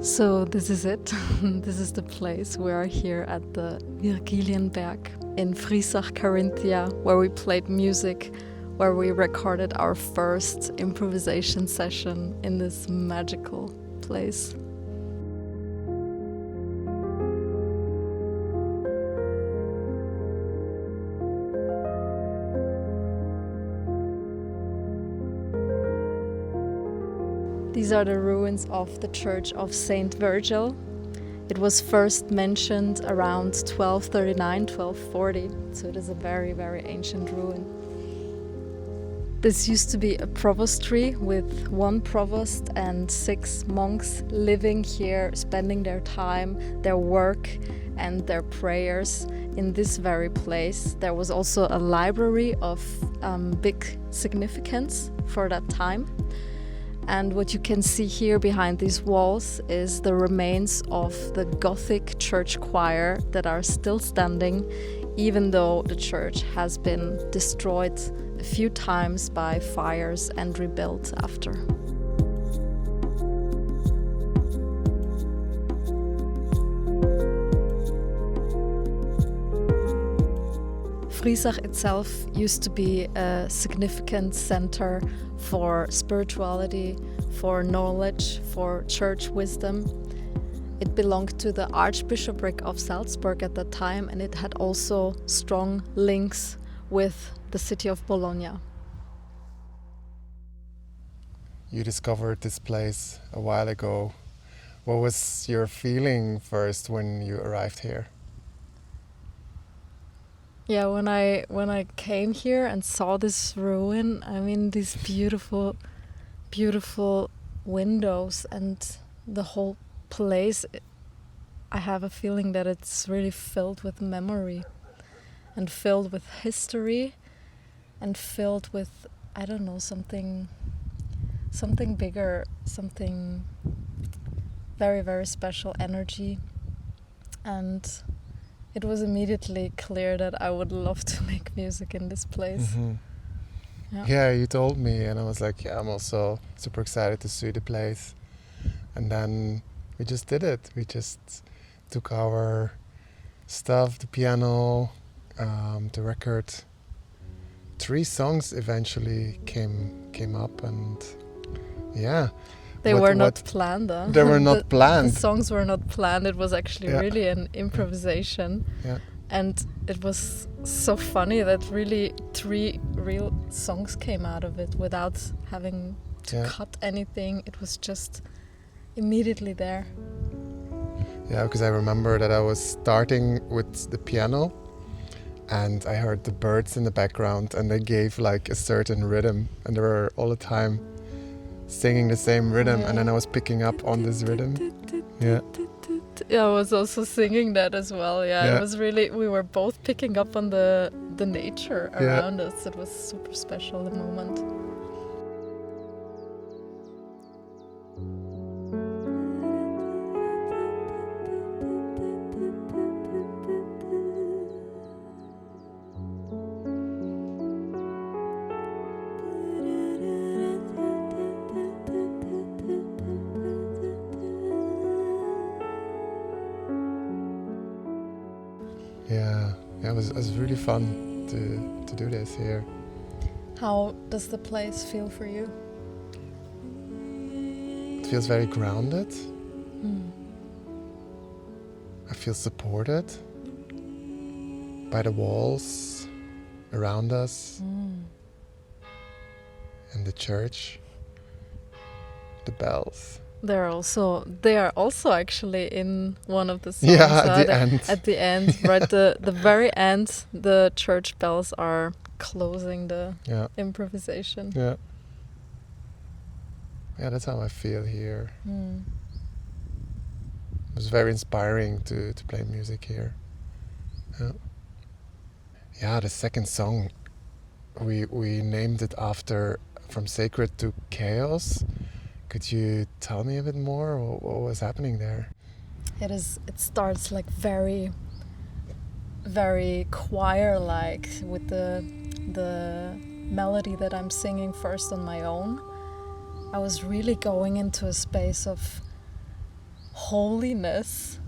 So this is it. This is the place. We are here at the Virgilienberg in Friesach, Carinthia, where we played music, where we recorded our first improvisation session in this magical place. These are the ruins of the church of Saint Virgil. It was first mentioned around 1239, 1240, so it is a very, very ancient ruin. This used to be a provostry with one provost and 6 monks living here, spending their time, their work and their prayers in this very place. There was also a library of big significance for that time. And what you can see here behind these walls is the remains of the Gothic church choir that are still standing, even though the church has been destroyed a few times by fires and rebuilt after. Friesach itself used to be a significant center for spirituality, for knowledge, for church wisdom. It belonged to the Archbishopric of Salzburg at that time, and it had also strong links with the city of Bologna. You discovered this place a while ago. What was your feeling first when you arrived here? Yeah, when I came here and saw this ruin, I mean these beautiful, beautiful windows and the whole place, I have a feeling that it's really filled with memory and filled with history and filled with, I don't know, something bigger, something very, very special energy. And it was immediately clear that I would love to make music in this place. Mm-hmm. Yeah, you told me, and I was like, yeah, I'm also super excited to see the place. And then we just did it. We just took our stuff, the piano, the record. 3 songs eventually came up, and yeah. They were not planned, though. They were not planned. The songs were not planned. It was actually really an improvisation. Yeah. And it was so funny that really 3 real songs came out of it without having to cut anything. It was just immediately there. Yeah, because I remember that I was starting with the piano and I heard the birds in the background and they gave like a certain rhythm and they were all the time singing the same rhythm, and then I was picking up on this rhythm. Yeah, I was also singing that as well. It was really, we were both picking up on the nature around us. It was super special, the moment. Yeah, it was really fun to do this here. How does the place feel for you? It feels very grounded. I feel supported by the walls around us and the church, the bells. They are also actually in one of the songs. Yeah, at the end. At the end, right? The very end, the church bells are closing the improvisation. Yeah. Yeah, that's how I feel here. It was very inspiring to play music here. Yeah, the second song, we named it after From Sacred to Chaos. Could you tell me a bit more what was happening there? It starts like very, very choir-like with the melody that I'm singing first on my own. I was really going into a space of holiness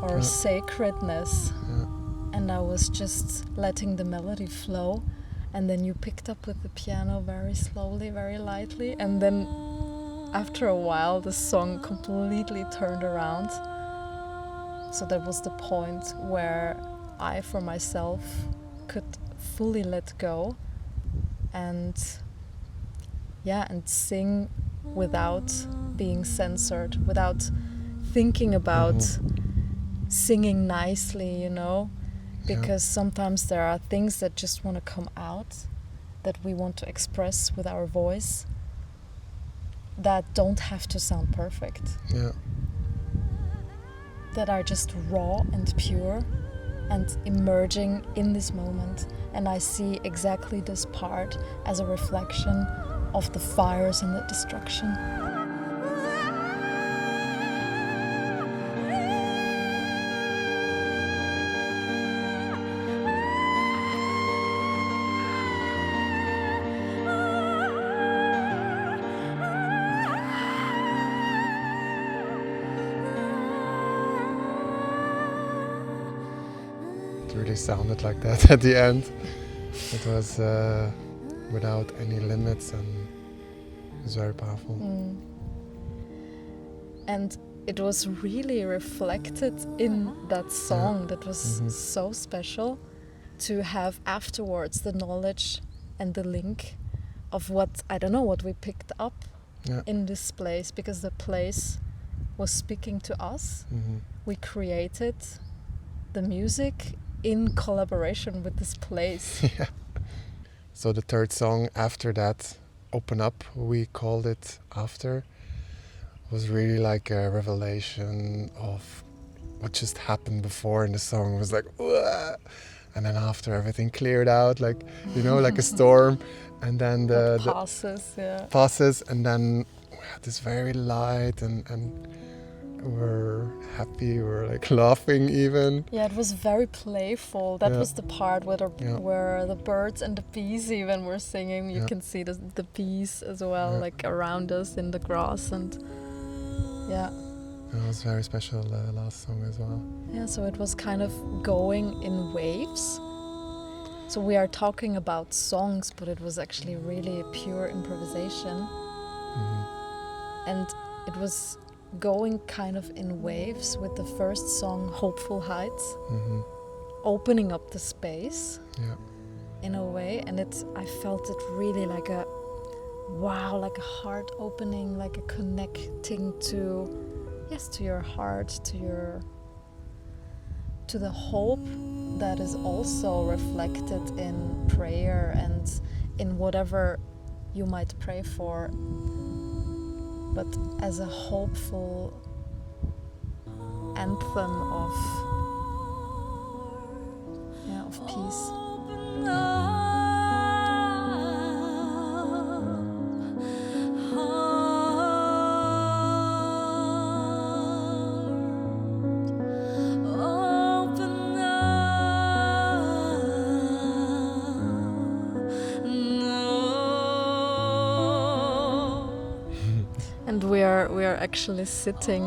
or sacredness. And I was just letting the melody flow, and then you picked up with the piano very slowly, very lightly, and then after a while the song completely turned around. So that was the point where I, for myself, could fully let go and sing without being censored, without thinking about singing nicely, you know, because sometimes there are things that just want to come out, that we want to express with our voice, that don't have to sound perfect, that are just raw and pure and emerging in this moment. And I see exactly this part as a reflection of the fires and the destruction. It really sounded like that at the end. It was without any limits, and it was very powerful. And it was really reflected in that song. That was so special to have afterwards the knowledge and the link of what we picked up in this place, because the place was speaking to us. We created the music in collaboration with this place. So the third song after that, Open Up, we called it after, was really like a revelation of what just happened before in the song. It was like, "Wah!" And then after everything cleared out, like, you know, like a storm, and then the passes, and then we had this very light, and we're happy, we're like laughing even. Yeah, it was very playful. That was the part where the birds and the bees even were singing. You can see the bees as well, like around us in the grass, and it was very special, the last song as well. Yeah, so it was kind of going in waves. So we are talking about songs, but it was actually really pure improvisation. And it was going kind of in waves with the first song, Hopeful Heights, opening up the space in a way. And I felt it really like a heart opening, like a connecting to your heart, to the hope that is also reflected in prayer and in whatever you might pray for, but as a hopeful anthem of peace. And we are actually sitting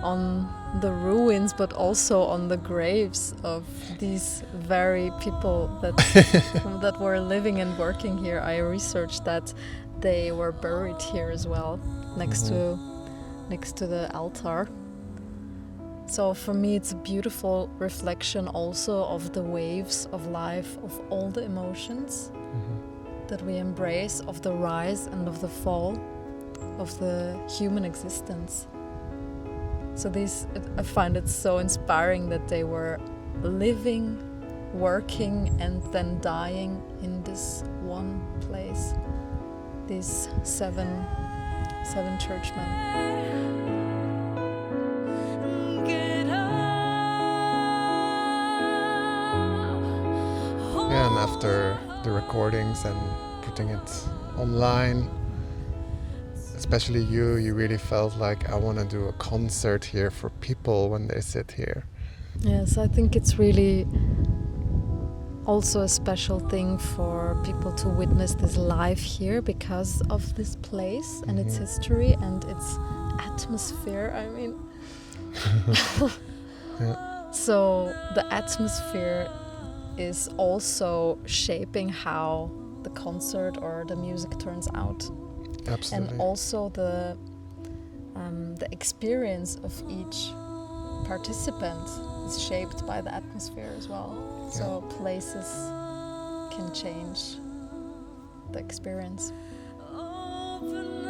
on the ruins, but also on the graves of these very people that were living and working here. I researched that they were buried here as well, next to the altar. So for me, it's a beautiful reflection also of the waves of life, of all the emotions that we embrace, of the rise and of the fall of the human existence. So I find it so inspiring that they were living, working, and then dying in this one place. These seven churchmen. Yeah, and after the recordings and putting it online, especially you really felt like, I want to do a concert here for people when they sit here. Yes, I think it's really also a special thing for people to witness this live here because of this place and its history and its atmosphere, I mean. Yeah. So the atmosphere is also shaping how the concert or the music turns out. Absolutely. And also the experience of each participant is shaped by the atmosphere as well. Yeah. So places can change the experience. Open